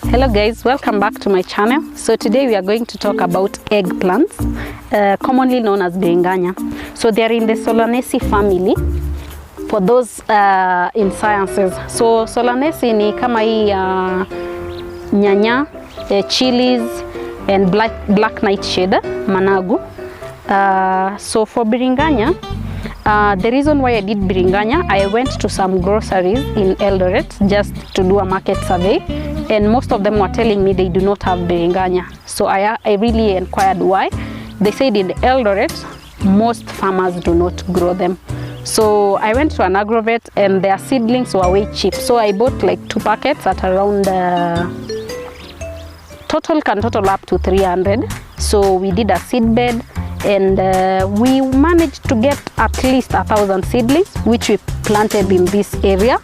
Hello guys, welcome back to my channel. So today we are going to talk about eggplants, commonly known as biringanya. So they are in the Solanaceae family for those in sciences. So Solanaceae ni kama hii nyanya, chilies and black nightshade, managu. So for biringanya, the reason why I did biringanya, I went to some groceries in Eldoret just to do a market survey, and most of them were telling me they do not have biringanya. So I really inquired why. They said in Eldoret most farmers do not grow them. So I went to an agrovet and their seedlings were way cheap. So I bought like 2 packets at around total up to 300. So we did a seed bed, and we managed to get at least 1,000 seedlings, which we planted in this area.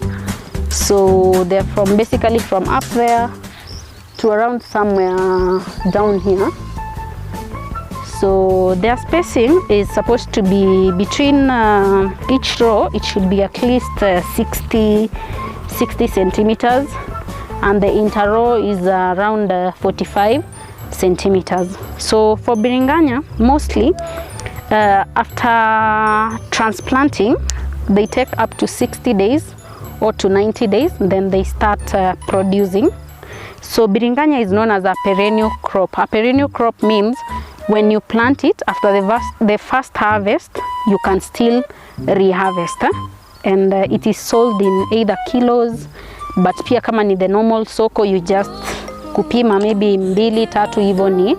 So they're basically from up there to around somewhere down here. So their spacing is supposed to be between each row, it should be at least 60 centimeters, and the interrow is around 45 centimeters. So for biringanya, mostly after transplanting, they take up to 60 days or to 90 days, then they start producing. So biringanya is known as a perennial crop. A perennial crop means when you plant it, after the first harvest, you can still reharvest, and it is sold in either kilos, but pia kama ni the normal soko, you just kupima maybe 2-3 hivyo ni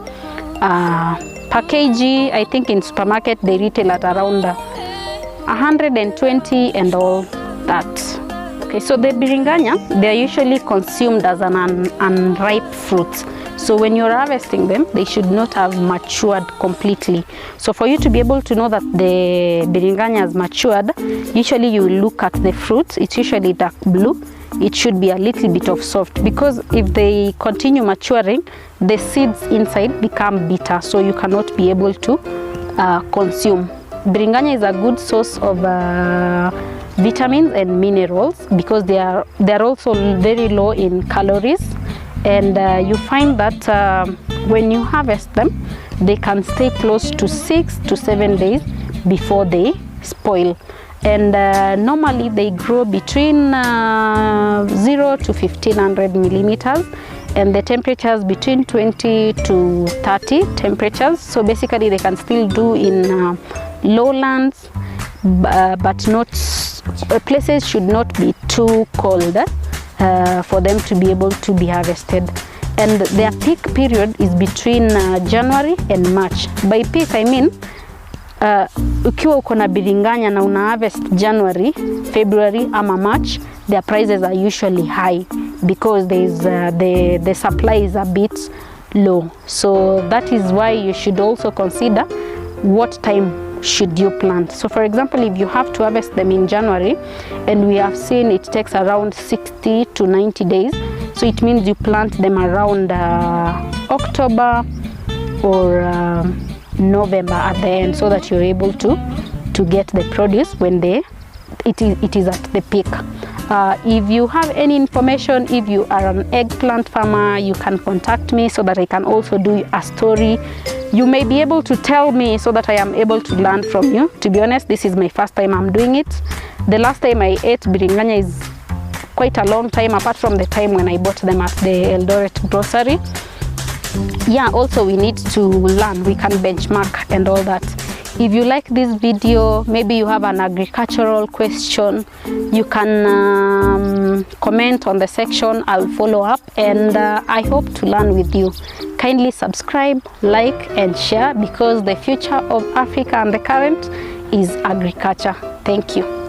package. I think in supermarket they retail at around 120 and all that. Okay, so the biringanya, they are usually consumed as an unripe fruit. So when you're harvesting them, they should not have matured completely. So for you to be able to know that the biringanya has matured, usually you look at the fruit. It's usually dark blue. It should be a little bit of soft, because if they continue maturing, the seeds inside become bitter, so you cannot be able to consume. Biringanya is a good source of vitamins and minerals, because they are also very low in calories, and you find that when you harvest them, they can stay close to 6 to 7 days before they spoil. And normally they grow between 0 to 1500 millimeters, and the temperatures between 20 to 30 temperatures. So basically they can still do in lowlands, but not places should not be too cold for them to be able to be harvested. And their peak period is between January and March. By peak I mean ukiwa uko na biringanya na una harvest January, February ama March, their prices are usually high, because the supply is a bit low. So that is why you should also consider what time should you plant. So for example, if you have to harvest them in January, and we have seen it takes around 60 to 90 days, so it means you plant them around October or November at the end, so that you're able to get the produce when it is at the peak. If you have any information, if you are an eggplant farmer, you can contact me so that I can also do a story. You may be able to tell me so that I am able to learn from you. To be honest, this is my first time I'm doing it. The last time I ate biringanya is quite a long time, apart from the time when I bought them at the Eldoret grocery. Yeah, also we need to learn, we can benchmark and all that. If you like this video, maybe you have an agricultural question, you can comment on the section. I'll follow up, and I hope to learn with you. Kindly subscribe, like and share, because the future of Africa and the current is agriculture. Thank you.